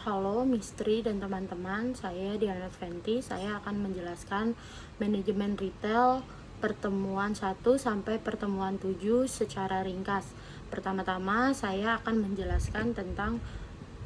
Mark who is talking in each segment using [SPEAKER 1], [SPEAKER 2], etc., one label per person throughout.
[SPEAKER 1] Halo Mistri dan teman-teman, saya Diana Fenty. Saya akan menjelaskan manajemen retail pertemuan 1 sampai pertemuan 7 secara ringkas. Pertama-tama saya akan menjelaskan tentang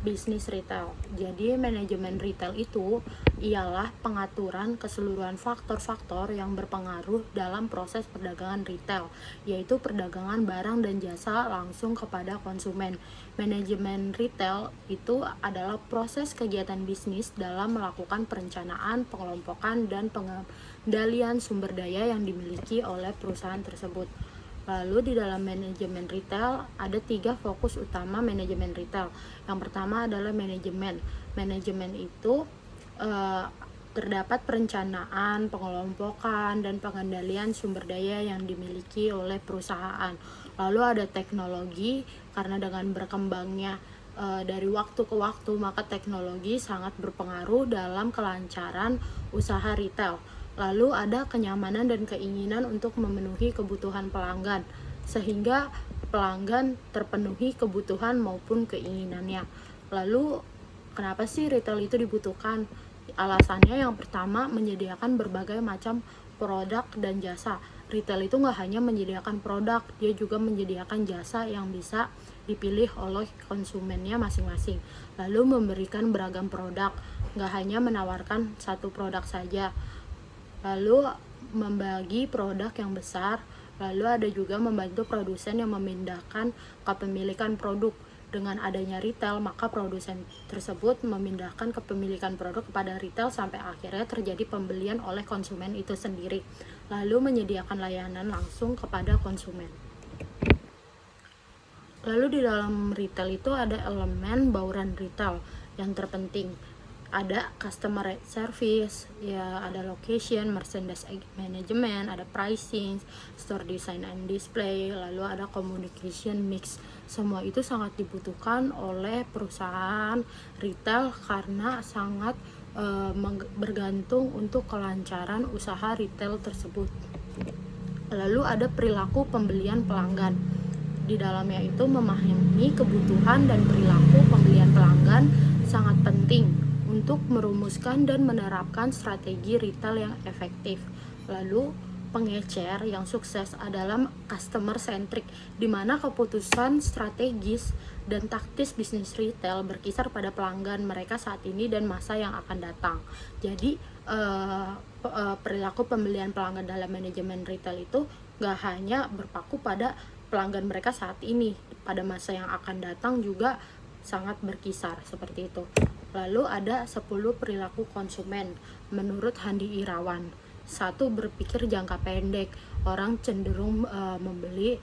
[SPEAKER 1] bisnis retail. Jadi manajemen retail itu ialah pengaturan keseluruhan faktor-faktor yang berpengaruh dalam proses perdagangan retail, yaitu perdagangan barang dan jasa langsung kepada konsumen. Manajemen retail itu adalah proses kegiatan bisnis dalam melakukan perencanaan, pengelompokan, dan pengendalian sumber daya yang dimiliki oleh perusahaan tersebut. Lalu di dalam manajemen retail ada 3 fokus utama manajemen retail. Yang pertama adalah manajemen. Manajemen itu terdapat perencanaan, pengelompokan, dan pengendalian sumber daya yang dimiliki oleh perusahaan. Lalu ada teknologi, karena dengan berkembangnya dari waktu ke waktu, maka teknologi sangat berpengaruh dalam kelancaran usaha retail. Lalu ada kenyamanan dan keinginan untuk memenuhi kebutuhan pelanggan, sehingga pelanggan terpenuhi kebutuhan maupun keinginannya. Lalu kenapa sih retail itu dibutuhkan? Alasannya yang pertama, menyediakan berbagai macam produk dan jasa. Retail itu nggak hanya menyediakan produk, dia juga menyediakan jasa yang bisa dipilih oleh konsumennya masing-masing. Lalu memberikan beragam produk, nggak hanya menawarkan satu produk saja. Lalu membagi produk yang besar. Lalu ada juga membantu produsen yang memindahkan kepemilikan produk. Dengan adanya retail, maka produsen tersebut memindahkan kepemilikan produk kepada retail sampai akhirnya terjadi pembelian oleh konsumen itu sendiri. Lalu menyediakan layanan langsung kepada konsumen. Lalu di dalam retail itu ada elemen bauran retail yang terpenting. Ada customer service, ya ada location, merchandise management, ada pricing, store design and display, lalu ada communication mix. Semua itu sangat dibutuhkan oleh perusahaan retail karena sangat bergantung untuk kelancaran usaha retail tersebut. Lalu ada perilaku pembelian pelanggan. Di dalamnya itu memahami kebutuhan dan perilaku pembelian pelanggan sangat penting untuk merumuskan dan menerapkan strategi retail yang efektif. Lalu pengecer yang sukses adalah customer centric, di mana keputusan strategis dan taktis bisnis retail berkisar pada pelanggan mereka saat ini dan masa yang akan datang. Jadi perilaku pembelian pelanggan dalam manajemen retail itu gak hanya berpaku pada pelanggan mereka saat ini, pada masa yang akan datang juga sangat berkisar seperti itu. Lalu ada 10 perilaku konsumen menurut Handi Irawan. 1. Berpikir jangka pendek. Orang cenderung membeli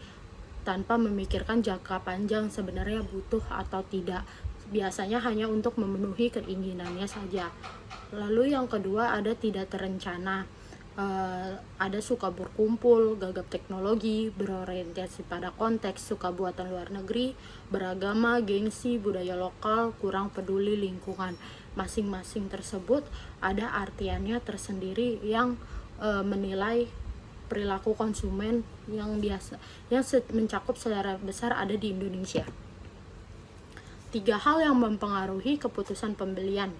[SPEAKER 1] tanpa memikirkan jangka panjang sebenarnya butuh atau tidak. Biasanya hanya untuk memenuhi keinginannya saja. Lalu yang kedua ada tidak terencana. Ada suka berkumpul, gagap teknologi, berorientasi pada konteks, suka buatan luar negeri, beragama, gengsi, budaya lokal, kurang peduli lingkungan. Masing-masing tersebut ada artiannya tersendiri yang menilai perilaku konsumen yang mencakup secara besar ada di Indonesia. 3 hal yang mempengaruhi keputusan pembelian.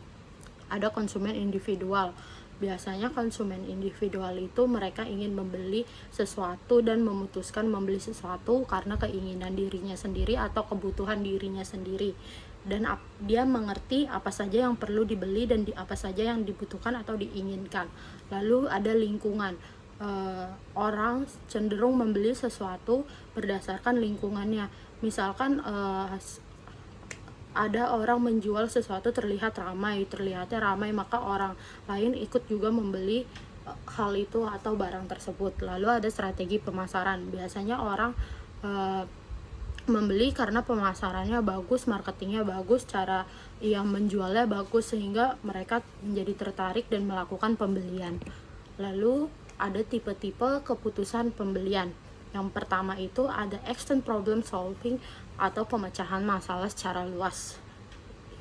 [SPEAKER 1] Ada konsumen individual. Biasanya konsumen individual itu mereka ingin membeli sesuatu dan memutuskan membeli sesuatu karena keinginan dirinya sendiri atau kebutuhan dirinya sendiri, dan dia mengerti apa saja yang perlu dibeli dan apa saja yang dibutuhkan atau diinginkan. Lalu ada lingkungan. Orang cenderung membeli sesuatu berdasarkan lingkungannya. Misalkan ada orang menjual sesuatu terlihatnya ramai, maka orang lain ikut juga membeli hal itu atau barang tersebut. Lalu ada strategi pemasaran. Biasanya orang membeli karena pemasarannya bagus, marketingnya bagus, cara yang menjualnya bagus, sehingga mereka menjadi tertarik dan melakukan pembelian. Lalu ada tipe-tipe keputusan pembelian. Yang pertama itu ada extend problem solving atau pemecahan masalah secara luas,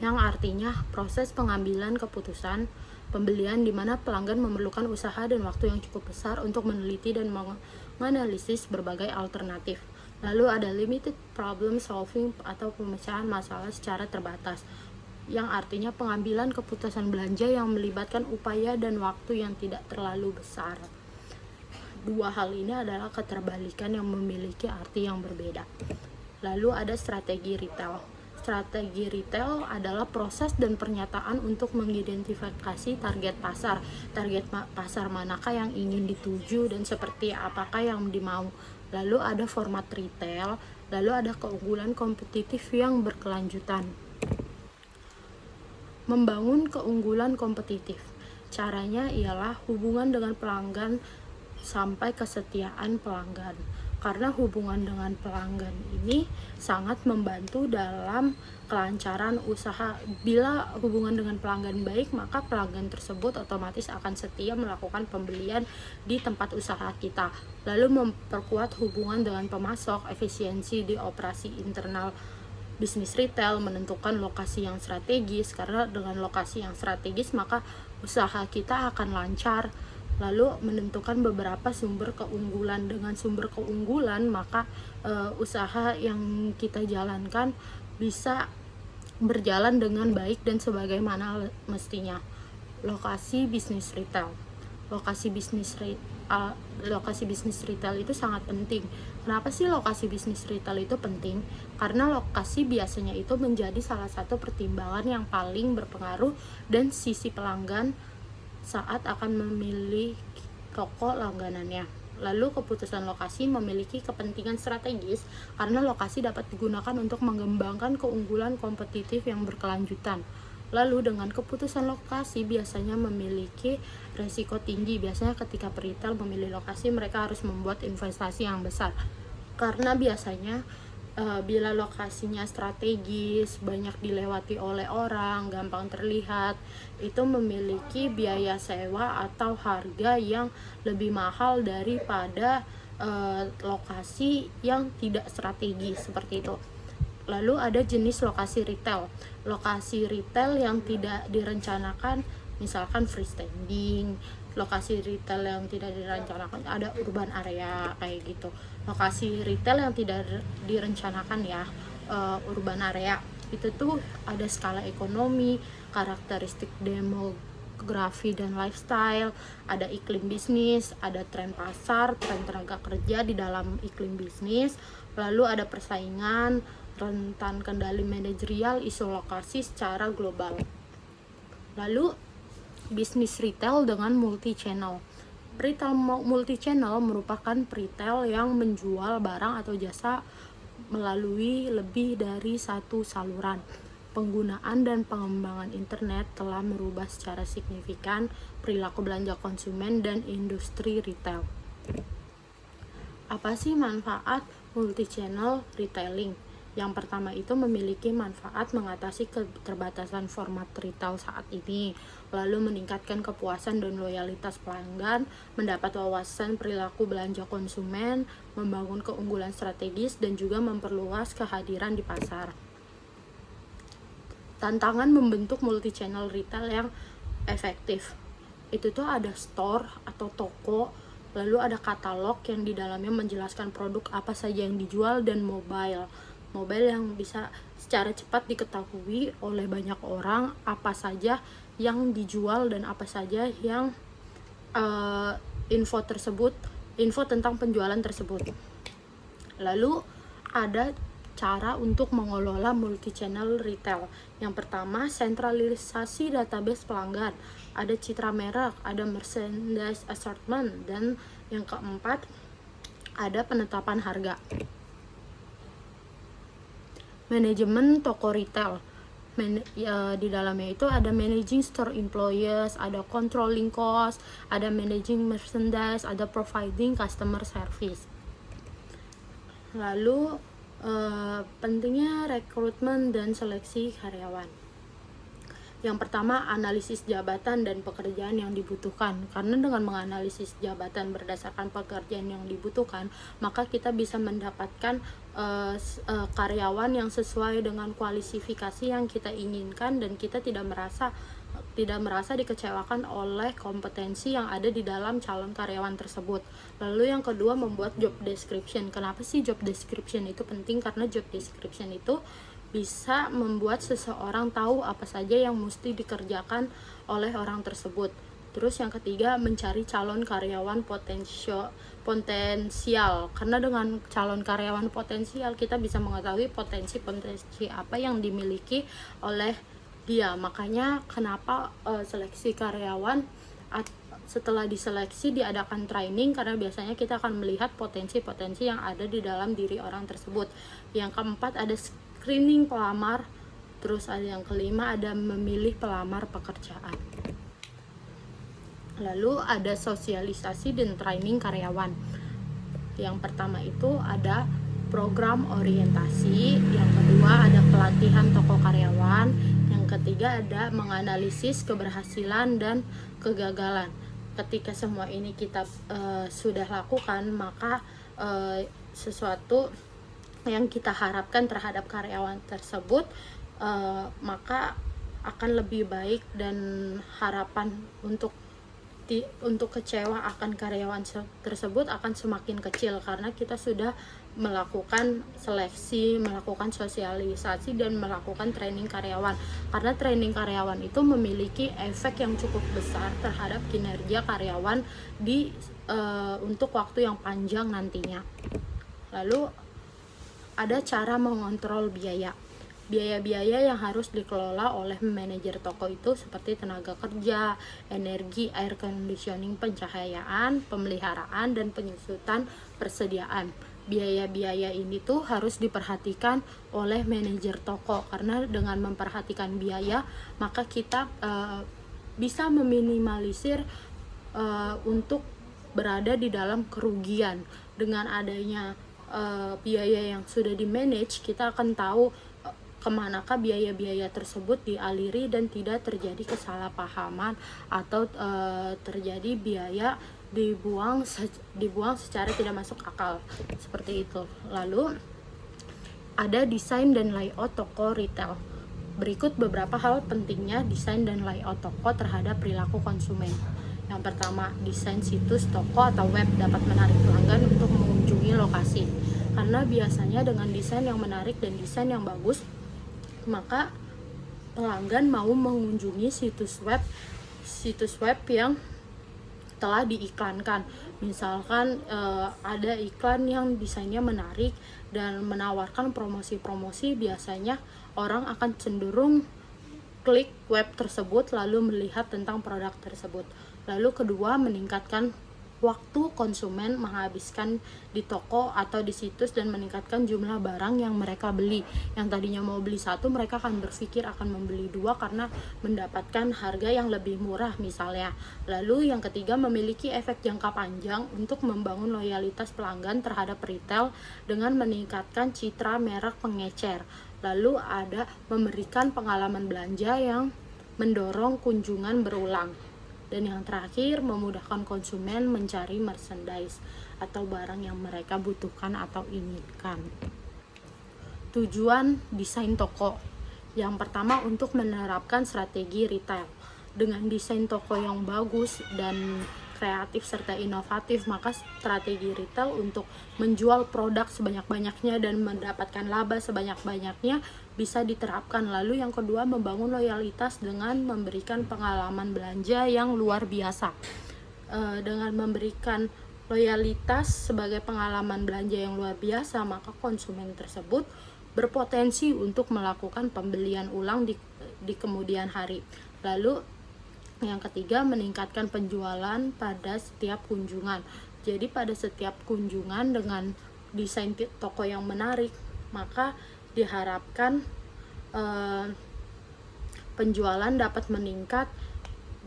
[SPEAKER 1] yang artinya proses pengambilan keputusan pembelian di mana pelanggan memerlukan usaha dan waktu yang cukup besar untuk meneliti dan menganalisis berbagai alternatif. Lalu ada limited problem solving atau pemecahan masalah secara terbatas. yang artinya pengambilan keputusan belanja yang melibatkan upaya dan waktu yang tidak terlalu besar. Dua hal ini adalah keterbalikan yang memiliki arti yang berbeda. Lalu ada strategi retail. Strategi retail adalah proses dan pernyataan untuk mengidentifikasi target pasar. Target pasar manakah yang ingin dituju dan seperti apakah yang dimau. Lalu ada format retail, lalu ada keunggulan kompetitif yang berkelanjutan. Membangun keunggulan kompetitif. Caranya ialah hubungan dengan pelanggan sampai kesetiaan pelanggan. Karena hubungan dengan pelanggan ini sangat membantu dalam kelancaran usaha. Bila hubungan dengan pelanggan baik, maka pelanggan tersebut otomatis akan setia melakukan pembelian di tempat usaha kita. Lalu memperkuat hubungan dengan pemasok, efisiensi di operasi internal bisnis retail, menentukan lokasi yang strategis. Karena dengan lokasi yang strategis maka usaha kita akan lancar. Lalu menentukan beberapa sumber keunggulan. Dengan sumber keunggulan maka usaha yang kita jalankan bisa berjalan dengan baik dan sebagaimana mestinya. Lokasi bisnis retail. Lokasi bisnis retail itu sangat penting. Kenapa sih lokasi bisnis retail itu penting? Karena lokasi biasanya itu menjadi salah satu pertimbangan yang paling berpengaruh dan sisi pelanggan saat akan memilih toko langganannya. Lalu keputusan lokasi memiliki kepentingan strategis karena lokasi dapat digunakan untuk mengembangkan keunggulan kompetitif yang berkelanjutan. Lalu dengan keputusan lokasi biasanya memiliki resiko tinggi. Biasanya ketika retail memilih lokasi, mereka harus membuat investasi yang besar. Karena biasanya bila lokasinya strategis, banyak dilewati oleh orang, gampang terlihat, itu memiliki biaya sewa atau harga yang lebih mahal daripada lokasi yang tidak strategis seperti itu. Lalu ada jenis lokasi retail. Lokasi retail yang tidak direncanakan, misalkan freestanding. Lokasi retail yang tidak direncanakan ada urban area kayak gitu. Lokasi retail yang tidak direncanakan ya, urban area itu tuh ada skala ekonomi, karakteristik demografi dan lifestyle, ada iklim bisnis, ada tren pasar, tren tenaga kerja di dalam iklim bisnis, lalu ada persaingan, rentan kendali manajerial, isu lokasi secara global. Lalu bisnis retail dengan multi-channel. Retail multi-channel merupakan retail yang menjual barang atau jasa melalui lebih dari satu saluran. Penggunaan dan pengembangan internet telah merubah secara signifikan perilaku belanja konsumen dan industri retail. Apa sih manfaat multi-channel retailing? Yang pertama itu memiliki manfaat mengatasi keterbatasan format retail saat ini, lalu meningkatkan kepuasan dan loyalitas pelanggan, mendapat wawasan perilaku belanja konsumen, membangun keunggulan strategis, dan juga memperluas kehadiran di pasar. Tantangan membentuk multi-channel retail yang efektif. Itu tuh ada store atau toko, lalu ada katalog yang di dalamnya menjelaskan produk apa saja yang dijual, dan mobile yang bisa secara cepat diketahui oleh banyak orang apa saja yang dijual dan apa saja yang info tentang penjualan tersebut. Lalu ada cara untuk mengelola multi-channel retail. Yang pertama, sentralisasi database pelanggan. Ada citra merek, ada merchandise assortment, dan yang keempat ada penetapan harga. Manajemen toko retail. Di dalamnya itu ada managing store employees, ada controlling cost, ada managing merchandise, ada providing customer service. Lalu pentingnya rekrutmen dan seleksi karyawan. Yang pertama, analisis jabatan dan pekerjaan yang dibutuhkan. Karena dengan menganalisis jabatan berdasarkan pekerjaan yang dibutuhkan, maka kita bisa mendapatkan karyawan yang sesuai dengan kualifikasi yang kita inginkan, dan kita tidak merasa dikecewakan oleh kompetensi yang ada di dalam calon karyawan tersebut. Lalu yang kedua, membuat job description. Kenapa sih job description itu penting? Karena job description itu bisa membuat seseorang tahu apa saja yang mesti dikerjakan oleh orang tersebut. Terus yang ketiga, mencari calon karyawan potensial. Karena dengan calon karyawan potensial kita bisa mengetahui potensi-potensi apa yang dimiliki oleh dia. Makanya kenapa seleksi karyawan setelah diseleksi diadakan training, karena biasanya kita akan melihat potensi-potensi yang ada di dalam diri orang tersebut. Yang keempat ada screening pelamar. Terus ada yang kelima ada memilih pelamar pekerjaan. Lalu ada sosialisasi dan training karyawan. Yang pertama itu ada program orientasi, yang kedua ada pelatihan toko karyawan, yang ketiga ada menganalisis keberhasilan dan kegagalan. Ketika semua ini kita sudah lakukan, maka sesuatu yang kita harapkan terhadap karyawan tersebut maka akan lebih baik, dan harapan untuk kecewa akan karyawan tersebut akan semakin kecil karena kita sudah melakukan seleksi, melakukan sosialisasi, dan melakukan training karyawan. Karena training karyawan itu memiliki efek yang cukup besar terhadap kinerja karyawan untuk waktu yang panjang nantinya. Lalu ada cara mengontrol biaya. Biaya-biaya yang harus dikelola oleh manajer toko itu seperti tenaga kerja, energi, air conditioning, pencahayaan, pemeliharaan, dan penyusutan persediaan. Biaya-biaya ini tuh harus diperhatikan oleh manajer toko, karena dengan memperhatikan biaya maka kita bisa meminimalisir untuk berada di dalam kerugian. Dengan adanya biaya yang sudah di manage, kita akan tahu kemanakah biaya-biaya tersebut dialiri dan tidak terjadi kesalahpahaman atau terjadi biaya dibuang secara tidak masuk akal, seperti itu. Lalu ada desain dan layout toko retail. Berikut beberapa hal pentingnya desain dan layout toko terhadap perilaku konsumen. Yang pertama, desain situs toko atau web dapat menarik pelanggan untuk mengunjungi lokasi. Karena biasanya dengan desain yang menarik dan desain yang bagus, maka pelanggan mau mengunjungi situs web yang telah diiklankan. Misalkan ada iklan yang desainnya menarik dan menawarkan promosi-promosi, biasanya orang akan cenderung klik web tersebut lalu melihat tentang produk tersebut. Lalu kedua, meningkatkan waktu konsumen menghabiskan di toko atau di situs dan meningkatkan jumlah barang yang mereka beli. Yang tadinya mau beli satu, mereka akan berpikir akan membeli dua karena mendapatkan harga yang lebih murah misalnya. Lalu yang ketiga, memiliki efek jangka panjang untuk membangun loyalitas pelanggan terhadap retail dengan meningkatkan citra merek pengecer. Lalu ada memberikan pengalaman belanja yang mendorong kunjungan berulang. Dan yang terakhir, memudahkan konsumen mencari merchandise atau barang yang mereka butuhkan atau inginkan. Tujuan desain toko. Yang pertama, untuk menerapkan strategi retail. Dengan desain toko yang bagus dan kreatif serta inovatif, maka strategi retail untuk menjual produk sebanyak-banyaknya dan mendapatkan laba sebanyak-banyaknya bisa diterapkan. Lalu yang kedua, membangun loyalitas dengan memberikan pengalaman belanja yang luar biasa. Dengan memberikan loyalitas sebagai pengalaman belanja yang luar biasa, maka konsumen tersebut berpotensi untuk melakukan pembelian ulang di kemudian hari. Lalu yang ketiga, meningkatkan penjualan pada setiap kunjungan. Jadi pada setiap kunjungan dengan desain toko yang menarik, maka diharapkan penjualan dapat meningkat,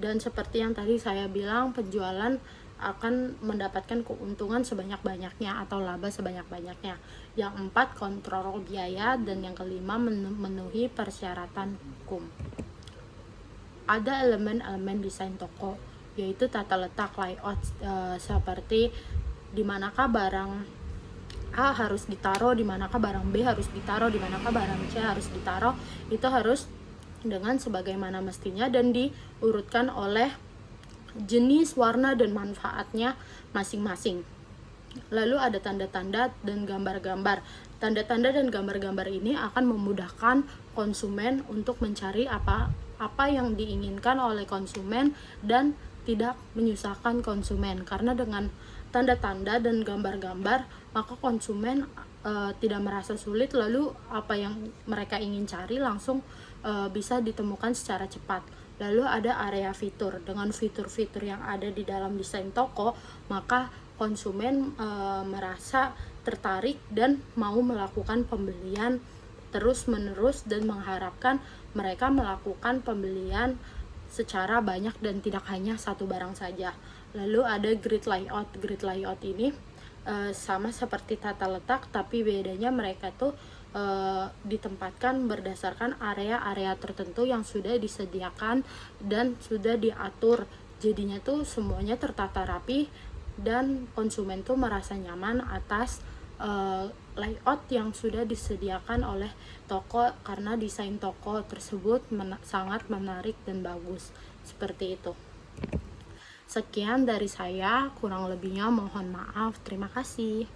[SPEAKER 1] dan seperti yang tadi saya bilang, penjualan akan mendapatkan keuntungan sebanyak-banyaknya atau laba sebanyak-banyaknya. Yang empat, kontrol biaya, dan yang kelima, memenuhi persyaratan hukum. Ada elemen-elemen desain toko, yaitu tata letak layout, seperti di manakah barang A harus ditaruh, di manakah barang B harus ditaruh, di manakah barang C harus ditaruh. Itu harus dengan sebagaimana mestinya dan diurutkan oleh jenis, warna, dan manfaatnya masing-masing. Lalu ada tanda-tanda dan gambar-gambar. Tanda-tanda dan gambar-gambar ini akan memudahkan konsumen untuk mencari apa yang diinginkan oleh konsumen dan tidak menyusahkan konsumen. Karena dengan tanda-tanda dan gambar-gambar, maka konsumen tidak merasa sulit, lalu apa yang mereka ingin cari langsung bisa ditemukan secara cepat. Lalu ada area fitur. Dengan fitur-fitur yang ada di dalam desain toko, maka konsumen merasa tertarik dan mau melakukan pembelian terus-menerus dan mengharapkan mereka melakukan pembelian secara banyak dan tidak hanya satu barang saja. Lalu ada grid layout. Grid layout ini sama seperti tata letak, tapi bedanya mereka tuh ditempatkan berdasarkan area-area tertentu yang sudah disediakan dan sudah diatur. Jadinya tuh semuanya tertata rapi dan konsumen tuh merasa nyaman atas layout yang sudah disediakan oleh toko, karena desain toko tersebut sangat menarik dan bagus. Seperti itu. Sekian dari saya, kurang lebihnya mohon maaf. Terima kasih.